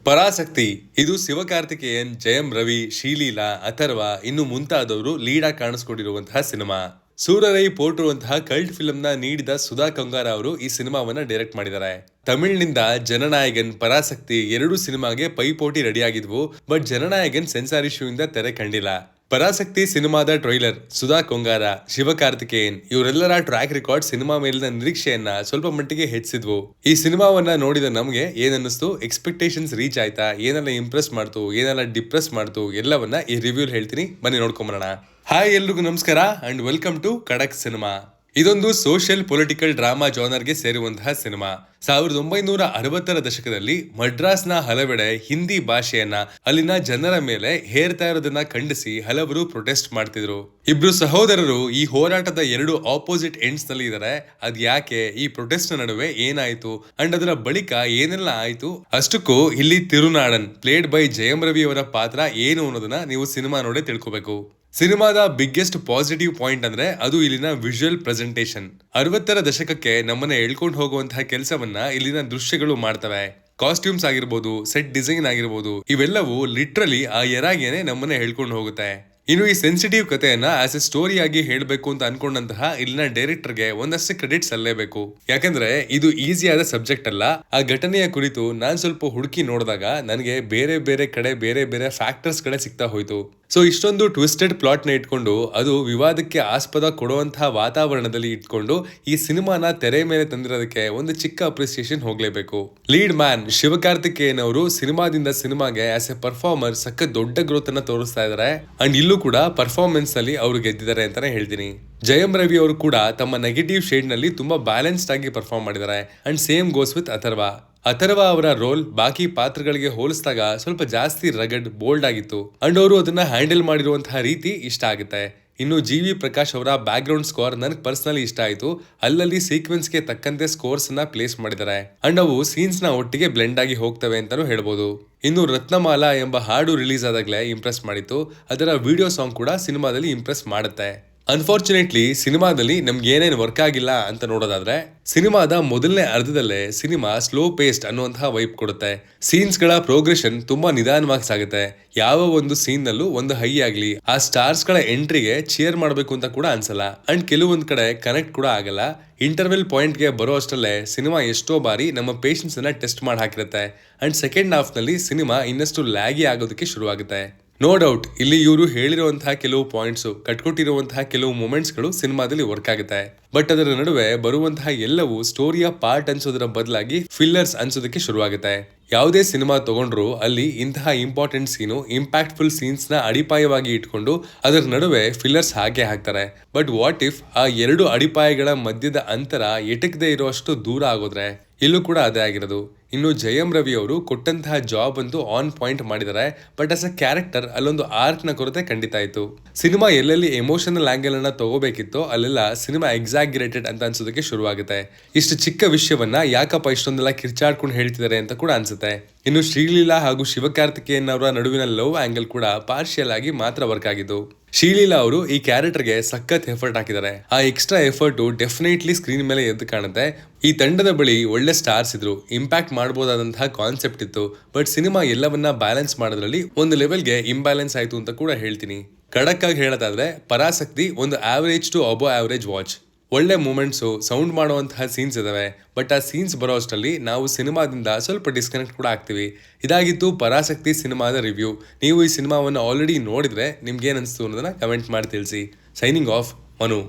ಪರಾಸಕ್ತಿ ಇದು ಶಿವಕಾರ್ತಿಕೇಯನ್, ಜಯಂ ರವಿ, ಶ್ರೀಲೀಲಾ, ಅಥರ್ವ ಇನ್ನು ಮುಂತಾದವರು ಲೀಡಾಗಿ ಕಾಣಿಸ್ಕೊಂಡಿರುವಂತಹ ಸಿನಿಮಾ. ಸೂರರೈ ಪೋಟಿರುವಂತಹ ಕಲ್ಟ್ ಫಿಲ್ಮ್ ನ ನೀಡಿದ ಸುಧಾ ಕಂಗಾರ ಅವರು ಈ ಸಿನಿಮಾವನ್ನ ಡೈರೆಕ್ಟ್ ಮಾಡಿದ್ದಾರೆ. ತಮಿಳಿನಿಂದ ಜನನಾಯಕನ್, ಪರಾಸಕ್ತಿ ಎರಡು ಸಿನಿಮಾಗೆ ಪೈಪೋಟಿ ರೆಡಿಯಾಗಿದ್ವು. ಬಟ್ ಜನನಾಯಕನ್ ಸೆನ್ಸಾರ್ ಇಶ್ಯೂ ಇಂದ ತೆರೆ ಕಂಡಿಲ್ಲ. ಪರಾಸಕ್ತಿ ಸಿನಿಮಾದ ಟ್ರೈಲರ್, ಸುಧಾ ಕೊಂಗಾರ, ಶಿವಕಾರ್ತಿಕೇಯನ್ ಇವರೆಲ್ಲರ ಟ್ರ್ಯಾಕ್ ರೆಕಾರ್ಡ್ ಸಿನಿಮಾ ಮೇಲಿನ ನಿರೀಕ್ಷೆಯನ್ನ ಸ್ವಲ್ಪ ಮಟ್ಟಿಗೆ ಹೆಚ್ಚಿದ್ವು. ಈ ಸಿನಿಮಾವನ್ನ ನೋಡಿದ ನಮ್ಗೆ ಏನನ್ನಿಸ್ತು, ಎಕ್ಸ್ಪೆಕ್ಟೇಷನ್ಸ್ ರೀಚ್ ಆಯ್ತಾ, ಏನೆಲ್ಲ ಇಂಪ್ರೆಸ್ ಮಾಡ್ತು, ಏನೆಲ್ಲ ಡಿಪ್ರೆಸ್ ಮಾಡ್ತು, ಎಲ್ಲವನ್ನ ಈ ರಿವ್ಯೂಲ್ ಹೇಳ್ತೀನಿ, ಬನ್ನಿ ನೋಡ್ಕೊಂಬರೋಣ. ಹಾಯ್, ಎಲ್ರಿಗೂ ನಮಸ್ಕಾರ ಅಂಡ್ ವೆಲ್ಕಮ್ ಟು ಖಡಕ್ ಸಿನಿಮಾ. ಇದೊಂದು ಸೋಷಿಯಲ್ ಪೊಲಿಟಿಕಲ್ ಡ್ರಾಮಾ ಜಾನರ್ಗೆ ಸೇರುವಂತಹ ಸಿನಿಮಾ. 1960ರ ದಶಕದಲ್ಲಿ ಮಡ್ರಾಸ್ನ ಹಲವೆಡೆ ಹಿಂದಿ ಭಾಷೆಯನ್ನ ಅಲ್ಲಿನ ಜನರ ಮೇಲೆ ಹೇರ್ತಾ ಇರೋದನ್ನ ಖಂಡಿಸಿ ಹಲವರು ಪ್ರೊಟೆಸ್ಟ್ ಮಾಡ್ತಿದ್ರು. ಇಬ್ರು ಸಹೋದರರು ಈ ಹೋರಾಟದ ಎರಡು ಆಪೋಸಿಟ್ ಎಂಡ್ಸ್ ನಲ್ಲಿ ಇದ್ದಾರೆ. ಅದ್ ಯಾಕೆ, ಈ ಪ್ರೊಟೆಸ್ಟ್ ನಡುವೆ ಏನಾಯ್ತು ಅಂಡ್ ಅದರ ಬಳಿಕ ಏನೆಲ್ಲ ಆಯ್ತು, ಅಷ್ಟಕ್ಕೂ ಇಲ್ಲಿ ತಿರುನಾಡನ್ ಪ್ಲೇಡ್ ಬೈ ಜಯಂ ರವಿ ಅವರ ಪಾತ್ರ ಏನು ಅನ್ನೋದನ್ನ ನೀವು ಸಿನಿಮಾ ನೋಡೇ ತಿಳ್ಕೊಬೇಕು. ಸಿನಿಮಾದ ಬಿಗ್ಗೆಸ್ಟ್ ಪಾಸಿಟಿವ್ ಪಾಯಿಂಟ್ ಅಂದ್ರೆ ಅದು ಇಲ್ಲಿನ ವಿಜುವಲ್ ಪ್ರೆಸೆಂಟೇಷನ್. 60ರ ದಶಕಕ್ಕೆ ನಮ್ಮನ್ನ ಎಳ್ಕೊಂಡು ಹೋಗುವಂತಹ ಕೆಲಸವನ್ನ ಇಲ್ಲಿನ ದೃಶ್ಯಗಳು ಮಾಡ್ತವೆ. ಕಾಸ್ಟ್ಯೂಮ್ಸ್ ಆಗಿರ್ಬೋದು, ಸೆಟ್ ಡಿಸೈನ್ ಆಗಿರ್ಬೋದು, ಇವೆಲ್ಲವೂ ಲಿಟ್ರಲಿ ಆ ಎರಾಗೇನೆ ನಮ್ಮನ್ನ ಹೇಳ್ಕೊಂಡು ಹೋಗುತ್ತೆ. ಇನ್ನು ಈ ಸೆನ್ಸಿಟಿವ್ ಕಥೆಯನ್ನ ಆಸ್ ಎ ಸ್ಟೋರಿ ಆಗಿ ಹೇಳ್ಬೇಕು ಅಂತ ಅನ್ಕೊಂಡಂತಹ ಇಲ್ಲಿನ ಡೈರೆಕ್ಟರ್ಗೆ ಒಂದಷ್ಟು ಕ್ರೆಡಿಟ್ಸ್ ಸಲ್ಲಲೇಬೇಕು. ಯಾಕಂದ್ರೆ ಇದು ಈಸಿಯಾದ ಸಬ್ಜೆಕ್ಟ್ ಅಲ್ಲ. ಆ ಘಟನೆಯ ಕುರಿತು ನಾನ್ ಸ್ವಲ್ಪ ಹುಡುಕಿ ನೋಡಿದಾಗ ನನಗೆ ಬೇರೆ ಬೇರೆ ಕಡೆ ಬೇರೆ ಬೇರೆ ಫ್ಯಾಕ್ಟರ್ಸ್ ಕಡೆ ಸಿಗ್ತಾ ಹೋಯ್ತು. ಸೊ ಇಷ್ಟೊಂದು ಟ್ವಿಸ್ಟೆಡ್ ಪ್ಲಾಟ್ ನ ಇಟ್ಕೊಂಡು ಅದು ವಿವಾದಕ್ಕೆ ಆಸ್ಪದ ಕೊಡುವಂತಹ ವಾತಾವರಣದಲ್ಲಿ ಇಟ್ಕೊಂಡು ಈ ಸಿನಿಮಾನ ತೆರೆ ಮೇಲೆ ತಂದಿರೋದಕ್ಕೆ ಒಂದು ಚಿಕ್ಕ ಅಪ್ರಿಸಿಯೇಷನ್ ಹೋಗ್ಲೇಬೇಕು. ಲೀಡ್ ಮ್ಯಾನ್ ಶಿವಕಾರ್ತಿಕೇಯನ್ ಅವರು ಸಿನಿಮಾದಿಂದ ಸಿನಿಮಾಗೆ ಆಸ್ ಎ ಪರ್ಫಾರ್ಮರ್ ಸಕ್ಕ ದೊಡ್ಡ ಗ್ರೋತ್ ಅನ್ನ ತೋರಿಸ್ತಾ ಇದ್ದಾರೆ. ಅಂಡ್ ಇಲ್ಲೂ ಕೂಡ ಪರ್ಫಾರ್ಮೆನ್ಸ್ ಅಲ್ಲಿ ಅವರು ಗೆದ್ದಿದ್ದಾರೆ ಅಂತಾನೆ ಹೇಳ್ತೀನಿ. ಜಯಂ ರವಿ ಅವರು ಕೂಡ ತಮ್ಮ ನೆಗೆಟಿವ್ ಶೇಡ್ ನಲ್ಲಿ ತುಂಬಾ ಬ್ಯಾಲೆನ್ಸ್ಡ್ ಆಗಿ ಪರ್ಫಾರ್ಮ್ ಮಾಡಿದ್ದಾರೆ. And same goes with Atharva ಅವರ ರೋಲ್ ಬಾಕಿ ಪಾತ್ರಗಳಿಗೆ ಹೋಲಿಸಿದಾಗ ಸ್ವಲ್ಪ ಜಾಸ್ತಿ ರಗಡ್, ಬೋಲ್ಡ್ ಆಗಿತ್ತು. ಅಂಡ್ ಅವರು ಅದನ್ನ ಹ್ಯಾಂಡಲ್ ಮಾಡಿರುವಂತಹ ರೀತಿ ಇಷ್ಟ ಆಗುತ್ತೆ. ಇನ್ನು ಜಿ.ವಿ. ಪ್ರಕಾಶ್ ಅವರ ಬ್ಯಾಕ್ ಗ್ರೌಂಡ್ ಸ್ಕೋರ್ ನನಗೆ ಪರ್ಸನಲಿ ಇಷ್ಟ ಆಯ್ತು. ಅಲ್ಲಲ್ಲಿ ಸೀಕ್ವೆನ್ಸ್ ಗೆ ತಕ್ಕಂತೆ ಸ್ಕೋರ್ಸ್ ನ ಪ್ಲೇಸ್ ಮಾಡಿದ್ದಾರೆ. ಅಂಡ್ ಅವು ಸೀನ್ಸ್ ನ ಒಟ್ಟಿಗೆ ಬ್ಲೆಂಡ್ ಆಗಿ ಹೋಗ್ತವೆ ಅಂತಾನು ಹೇಳ್ಬೋದು. ಇನ್ನು ರತ್ನಮಾಲಾ ಎಂಬ ಹಾಡು ರಿಲೀಸ್ ಆದಾಗಲೇ ಇಂಪ್ರೆಸ್ ಮಾಡಿತ್ತು. ಅದರ ವಿಡಿಯೋ ಸಾಂಗ್ ಕೂಡ ಸಿನಿಮಾದಲ್ಲಿ ಇಂಪ್ರೆಸ್ ಮಾಡುತ್ತೆ. ಅನ್ಫಾರ್ಚುನೇಟ್ಲಿ ಸಿನಿಮಾದಲ್ಲಿ ನಮ್ಗೆ ಏನೇನು ವರ್ಕ್ ಆಗಿಲ್ಲ ಅಂತ ನೋಡೋದಾದ್ರೆ, ಸಿನಿಮಾದ ಮೊದಲನೇ ಅರ್ಧದಲ್ಲೇ ಸಿನಿಮಾ ಸ್ಲೋ ಪೇಸ್ಡ್ ಅನ್ನುವಂತಹ ವೈಪ್ ಕೊಡುತ್ತೆ. ಸೀನ್ಸ್ ಗಳ ಪ್ರೋಗ್ರೆಷನ್ ತುಂಬಾ ನಿಧಾನವಾಗಿ ಸಾಗುತ್ತೆ. ಯಾವ ಒಂದು ಸೀನ್ ನಲ್ಲೂ ಒಂದು ಹೈ ಆಗ್ಲಿ, ಆ ಸ್ಟಾರ್ಸ್ ಗಳ ಎಂಟ್ರಿಗೆ ಚೇರ್ ಮಾಡಬೇಕು ಅಂತ ಕೂಡ ಅನ್ಸಲ್ಲ. ಅಂಡ್ ಕೆಲವೊಂದ್ ಕಡೆ ಕನೆಕ್ಟ್ ಕೂಡ ಆಗಲ್ಲ. ಇಂಟರ್ವೆಲ್ ಪಾಯಿಂಟ್ ಗೆ ಬರೋ ಅಷ್ಟರಲ್ಲೇ ಸಿನಿಮಾ ಎಷ್ಟೋ ಬಾರಿ ನಮ್ಮ ಪೇಷನ್ಸ್ ಅನ್ನ ಟೆಸ್ಟ್ ಮಾಡಿ ಹಾಕಿರುತ್ತೆ. ಅಂಡ್ ಸೆಕೆಂಡ್ ಹಾಫ್ ನಲ್ಲಿ ಸಿನಿಮಾ ಇನ್ನಷ್ಟು ಲ್ಯಾಗಿ ಆಗೋದಕ್ಕೆ ಶುರುವಾಗುತ್ತೆ. ನೋ ಡೌಟ್ ಇಲ್ಲಿ ಇವರು ಹೇಳಿರುವಂತಹ ಕೆಲವು ಪಾಯಿಂಟ್ಸ್, ಕಟ್ಕೊಟ್ಟಿರುವಂತಹ ಕೆಲವು ಮೂಮೆಂಟ್ಸ್ ಗಳು ಸಿನಿಮಾದಲ್ಲಿ ವರ್ಕ್ ಆಗುತ್ತೆ. ಬಟ್ ಅದರ ನಡುವೆ ಬರುವಂತಹ ಎಲ್ಲವೂ ಸ್ಟೋರಿಯ ಪಾರ್ಟ್ ಅನ್ಸೋದರ ಬದಲಾಗಿ ಫಿಲ್ಲರ್ಸ್ ಅನ್ಸೋದಕ್ಕೆ ಶುರುವಾಗುತ್ತೆ. ಯಾವುದೇ ಸಿನಿಮಾ ತಗೊಂಡ್ರು ಅಲ್ಲಿ ಇಂತಹ ಇಂಪಾರ್ಟೆಂಟ್ ಸೀನು, ಇಂಪ್ಯಾಕ್ಟ್ಫುಲ್ ಸೀನ್ಸ್ ನ ಅಡಿಪಾಯವಾಗಿ ಇಟ್ಕೊಂಡು ಅದರ ನಡುವೆ ಫಿಲ್ಲರ್ಸ್ ಹಾಕೇ ಹಾಕ್ತಾರೆ. ಬಟ್ ವಾಟ್ ಇಫ್ ಆ ಎರಡು ಅಡಿಪಾಯಗಳ ಮಧ್ಯದ ಅಂತರ ಎಟಕದೇ ಇರುವಷ್ಟು ದೂರ ಆಗೋದ್ರೆ? ಇಲ್ಲೂ ಕೂಡ ಅದೇ ಆಗಿರೋದು. ಇನ್ನು ಜಯಂ ರವಿ ಅವರು ಕೊಟ್ಟಂತಹ ಜಾಬ್ ಅಂತೂ ಆನ್ ಪಾಯಿಂಟ್ ಮಾಡಿದ್ದಾರೆ. ಬಟ್ ಆಸ್ ಅ ಕ್ಯಾರೆಕ್ಟರ್ ಅಲ್ಲೊಂದು ಆರ್ಕ್ ನ ಕೊರತೆ ಖಂಡಿತ ಆಯ್ತು. ಸಿನಿಮಾ ಎಲ್ಲೆಲ್ಲಿ ಎಮೋಷನಲ್ ಆಂಗಲ್ ಅನ್ನ ತಗೋಬೇಕಿತ್ತೋ ಅಲ್ಲೆಲ್ಲ ಸಿನಿಮಾ ಎಕ್ಸಾಗ್ರೇಟೆಡ್ ಅಂತ ಅನ್ಸೋದಕ್ಕೆ ಶುರುವಾಗುತ್ತೆ. ಇಷ್ಟು ಚಿಕ್ಕ ವಿಷಯವನ್ನ ಯಾಕಪ್ಪ ಇಷ್ಟೊಂದೆಲ್ಲ ಕಿರ್ಚಾಡ್ಕೊಂಡು ಹೇಳ್ತಿದ್ದಾರೆ ಅಂತ ಕೂಡ ಅನ್ಸುತ್ತೆ. ಇನ್ನು ಶ್ರೀಲೀಲಾ ಹಾಗೂ ಶಿವಕಾರ್ತಿಕೇಯನ್ ಅವರ ನಡುವಿನ ಲವ್ ಆಂಗಲ್ ಕೂಡ ಪಾರ್ಷಿಯಲ್ ಆಗಿ ಮಾತ್ರ ವರ್ಕ್ ಆಗಿದ್ದು. ಶ್ರೀಲೀಲಾ ಅವರು ಈ ಕ್ಯಾರೆಕ್ಟರ್ಗೆ ಸಖತ್ ಎಫರ್ಟ್ ಹಾಕಿದ್ದಾರೆ. ಆ ಎಕ್ಸ್ಟ್ರಾ ಎಫರ್ಟ್ ಡೆಫಿನೆಟ್ಲಿ ಸ್ಕ್ರೀನ್ ಮೇಲೆ ಎದ್ದು ಕಾಣುತ್ತೆ. ಈ ತಂಡದ ಬಳಿ ಒಳ್ಳೆ ಸ್ಟಾರ್ಸ್ ಇದ್ರು, ಇಂಪ್ಯಾಕ್ಟ್ ಮಾಡಬಹುದಾದಂತಹ ಕಾನ್ಸೆಪ್ಟ್ ಇತ್ತು. ಬಟ್ ಸಿನಿಮಾ ಎಲ್ಲವನ್ನ ಬ್ಯಾಲೆನ್ಸ್ ಮಾಡೋದ್ರಲ್ಲಿ ಒಂದು ಲೆವೆಲ್ಗೆ ಇಂಬ್ಯಾಲೆನ್ಸ್ ಆಯ್ತು ಅಂತ ಕೂಡ ಹೇಳ್ತೀನಿ. ಖಡಕ್ ಆಗಿ ಹೇಳೋದಾದ್ರೆ ಪರಾಸಕ್ತಿ ಒಂದು average to above average watch. ಒಳ್ಳೆ ಮೂಮೆಂಟ್ಸು, ಸೌಂಡ್ ಮಾಡುವಂತಹ ಸೀನ್ಸ್ ಇದಾವೆ. ಬಟ್ ಆ ಸೀನ್ಸ್ ಬರೋ ಅಷ್ಟರಲ್ಲಿ ನಾವು ಸಿನಿಮಾದಿಂದ ಸ್ವಲ್ಪ ಡಿಸ್ಕನೆಕ್ಟ್ ಕೂಡ ಆಗ್ತೀವಿ. ಇದಾಗಿತ್ತು ಪರಾಸಕ್ತಿ ಸಿನಿಮಾದ ರಿವ್ಯೂ. ನೀವು ಈ ಸಿನಿಮಾವನ್ನು ಆಲ್ರೆಡಿ ನೋಡಿದ್ರೆ ನಿಮ್ಗೆ ಏನ್ ಅನಿಸ್ತು ಅನ್ನೋದನ್ನ ಕಮೆಂಟ್ ಮಾಡಿ ತಿಳಿಸಿ. Signing off, Manu.